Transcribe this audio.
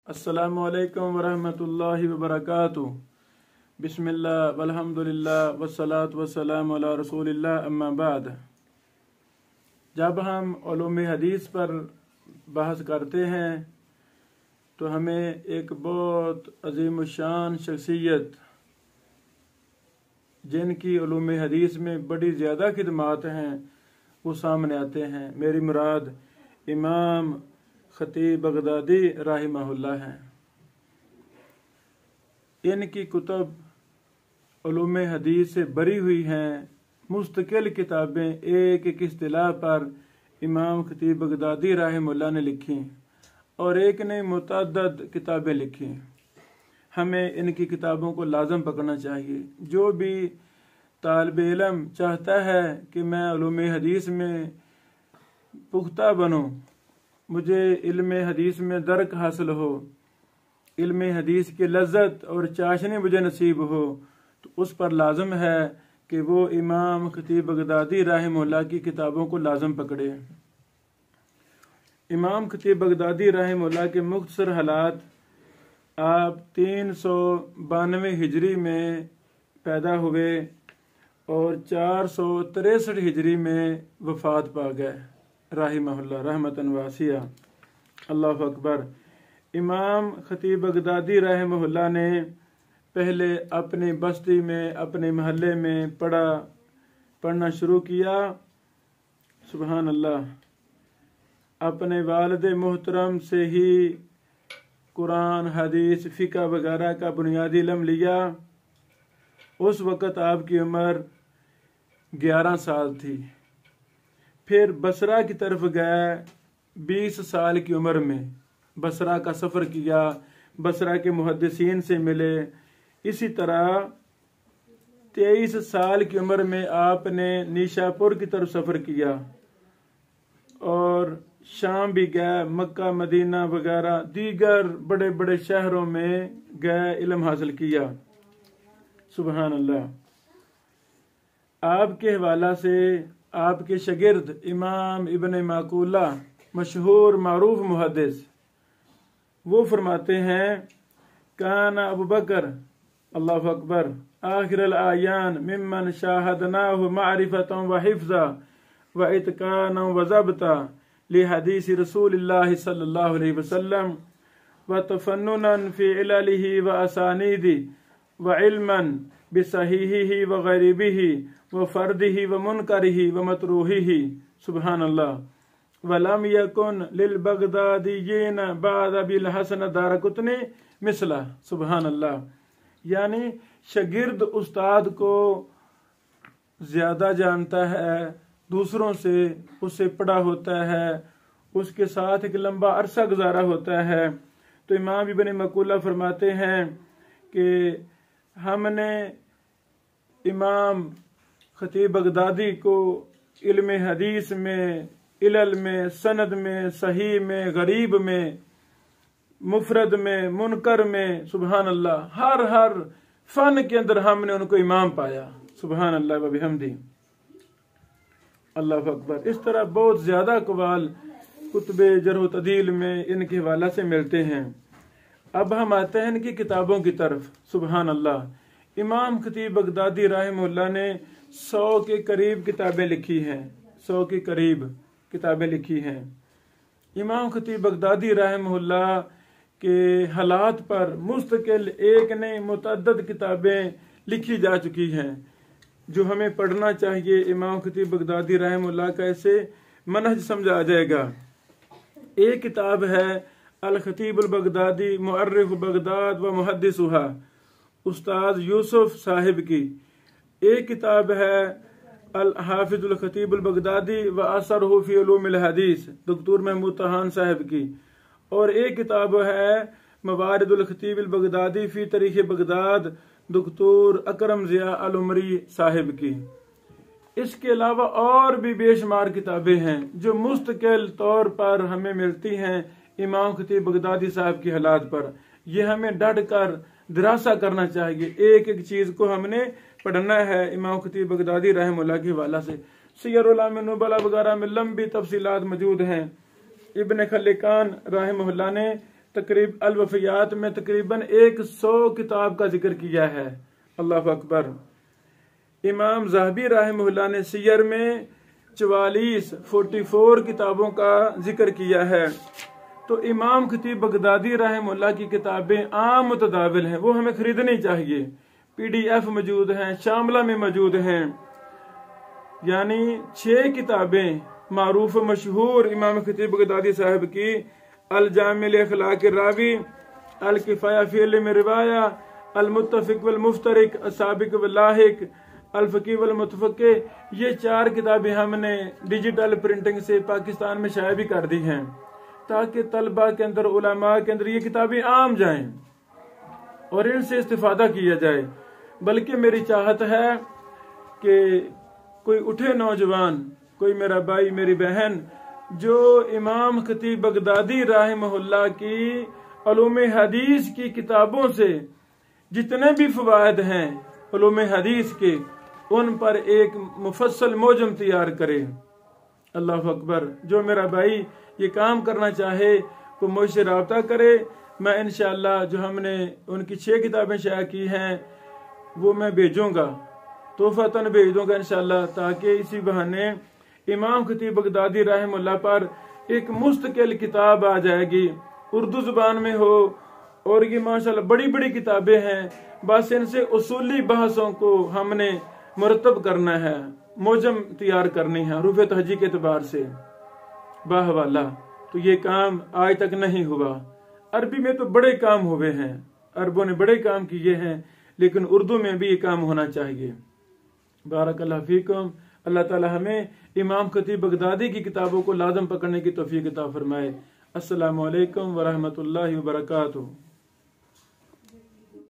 अस्सलामुअलैकुम वरहमतुल्लाहि वबरकातुहू। बिस्मिल्लाह वल्हम्दुलिल्लाह वस्सलातु वस्सलामु अला रसूलिल्लाह, अम्मा बाद। जब हम उलूम हदीस पर बहस करते हैं तो हमें एक बहुत अजीम शान शख्सियत जिनकी उलूम हदीस में बड़ी ज़्यादा खिदमात हैं वो सामने आते हैं। मेरी मुराद इमाम खतीब बगदादी राहिमहुल्लाह हैं। इनकी कुतुब उलूम हदीस से भरी हुई हैं। मुस्तकिल किताबें एक एक इस्तिलाह पर इमाम खतीब बगदादी राहिमहुल्लाह ने लिखी और एक ने मुतअद्दिद किताबें लिखी। हमें इनकी किताबों को लाजम पकड़ना चाहिए। जो भी तालिब इल्म चाहता है कि मैं उलूम हदीस में पुख्ता बनूं, मुझे इल्म हदीस में दर्क हासिल हो, इल्म हदीस की लज्जत और चाशनी मुझे नसीब हो, तो उस पर लाजम है कि वो इमाम खतीब बगदादी राहिमहुल्लाह की किताबों को लाजम पकड़े। इमाम खतीब बगदादी राहिमहुल्लाह के मुख्तसर हालात, आप 392 हिजरी में पैदा हुए और 463 हिजरी में वफात पा गए राहिमहुल्लाह रहमतन वासिया। अल्लाहु अकबर। इमाम खतीब बगदादी रहमहुल्लाह ने पहले अपनी बस्ती में, अपने महल्ले में पढ़ना शुरू किया। सुबहान अल्लाह। अपने वालिद मोहतरम से ही कुरान, हदीस, फ़िक़ह वगैरह का बुनियादी इल्म लिया। उस वक़्त आपकी उम्र 11 साल थी। फिर बसरा की तरफ गए 20 साल की उम्र में। बसरा का सफ़र किया, बसरा के मुहद्दिसीन से मिले। इसी तरह 23 साल की उम्र में आपने निशापुर की तरफ सफ़र किया और शाम भी गए, मक्का, मदीना वगैरह दीगर बड़े बड़े शहरों में गए, इल्म हासिल किया। सुबहान अल्लाह। आपके हवाला से आपके शागिर्द इमाम इब्न माकूला, मशहूर मारूफ मुहद्दिस, वो फरमाते हैं, काना अबू बकर अल्लाहु अकबर आखिरल आयान मिम्मन शाहदनाहु मारिफतन व हिफ्ज़ा व इत्काना व ज़ब्ता लिहदीस रसूलिल्लाह सल्लल्लाहु अलैहि वसल्लम व तफन्नुनन फी इललिही व असानीदी व इल्मन बिसहीहिही व गरीबिही व फर्दिही व मुनकरिही व मतरूहिही। सुबहान अल्लाह। वलम यकुन लिल बगदादिय्यीन बाद बिल हसन दारकुतनी मिसला। सुबहान अल्लाह। यानी शागिर्द उस्ताद को ज़्यादा जानता है, दूसरों से उससे पढ़ा होता है, उसके साथ एक लंबा अरसा गुजारा होता है। तो इमाम इब्न मकूला फरमाते हैं कि हमने इमाम खतीब बगदादी को इल्म हदीस में, इलल में, सनद में, सही में, गरीब में, मुफरद में, मुनकर में, सुबहान अल्लाह, हर फन के अंदर हमने उनको इमाम पाया। सुबहान अल्लाह व बिहम्दी। अल्लाहु अकबर। इस तरह बहुत ज़्यादा कवाल कुतुब जरह तदील में इनके हवाला से मिलते हैं। अब हम आते हैं इनकी किताबों की तरफ। सुबहान अल्लाह। इमाम खतीब बगदादी राहिमहुल्लाह ने 100 के करीब किताबें लिखी हैं। 100 के करीब किताबें लिखी हैं। इमाम खतीब बगदादी रहमहुल्लाह के हालात पर मुस्तकिल एक ने मुतअद्दिद किताबें लिखी जा चुकी हैं जो हमें पढ़ना चाहिए। इमाम खतीब बगदादी रहमहुल्लाह का ऐसे मनहज समझा आ जाएगा। एक किताब है अल खतीब अल बगदादी मुअर्रिख बगदाद व मुहद्दिसुहा, उस्ताद यूसुफ साहिब की। एक किताब है अल हाफिजुल खतीब अल बगदादी व असरहु फी उलूमिल हदीस, डॉक्टर महमूद तहान साहिब की। और एक किताब है मवारिदुल खतीब अल बगदादी फी तारीख़ बगदाद, डॉक्टर अकरम ज़िया अल उमरी साहिब की। इसके अलावा और भी बेशुमार किताबें हैं जो मुस्तकिल तौर पर हमें मिलती हैं इमाम खतीब बगदादी साहब की हालात पर। यह हमें डट कर दरासा करना चाहिए। एक एक चीज़ को हमने पढ़ना है इमाम खतीब बगदादी रहमहुल्लाह के हवाला से। सियर उलूम वगैरह में लंबी तफसीलात मौजूद हैं। इब्न खल्लिकान रहमहुल्लाह ने अल-वफ़ियात में तकरीबन 100 किताब का जिक्र किया है। अल्लाह अकबर। इमाम ज़हबी रहमहुल्लाह ने सियर में 44 किताबों का जिक्र किया है। तो इमाम खतीब बगदादी रहमहुल्लाह की किताबें आम मुतदाविल हैं, वो हमें खरीदनी चाहिए। PDF मौजूद हैं, शामला में मौजूद हैं, यानी 6 किताबें मारूफ मशहूर इमाम खतीब बगदादी साहब की, अल जामिल अखलाक रावी, अल किफाया फी इल्म रिवाया, अल मुत्तफिक वल मुफ्तरिक, असाबिक वल लाहिक, अल फकी वल मुतफक्के, ये 4 किताबें हमने डिजिटल प्रिंटिंग से पाकिस्तान में शाया भी कर दी हैं, ताकि तलबा के अंदर, उलमा के अंदर ये किताबें आम जाएं और इनसे इस्तिफादा किया जाए। बल्कि मेरी चाहत है कि कोई उठे नौजवान, कोई मेरा भाई, मेरी बहन, जो इमाम खतीब बगदादी रहमहुल्लाह की उलूम हदीस की किताबों से जितने भी फवायद हैं उलूम हदीस के, उन पर एक मुफस्सल मौजम तैयार करे। अल्लाह अकबर। जो मेरा भाई ये काम करना चाहे वो मुझसे राब्ता करे। मैं इंशाअल्लाह जो हमने उनकी 6 किताबें शाया की हैं वो मैं भेजूंगा, तोहफतन भेज दूंगा इंशाअल्लाह, ताकि इसी बहाने इमाम खतीब बगदादी रहमहुल्लाह पर एक मुस्तकिल किताब आ जाएगी, उर्दू जुबान में हो। और ये माशाअल्लाह बड़ी बड़ी किताबें हैं, बस इनसे उसूली बहसों को हमने मुरतब करना है, मौजम तैयार करनी है रूफ़ तहजी के एतबार से बाहवाला। तो ये काम आज तक नहीं हुआ। अरबी में तो बड़े काम हुए हैं, अरबों ने बड़े काम किए हैं, लेकिन उर्दू में भी ये काम होना चाहिए। बारकल्लाह फीकुम। अल्लाह ताला हमें इमाम खतीब बगदादी की किताबों को लाज़म पकड़ने की तौफीक अता फरमाए। अस्सलामु अलैकुम व रहमतुल्लाहि व बरकातुहू।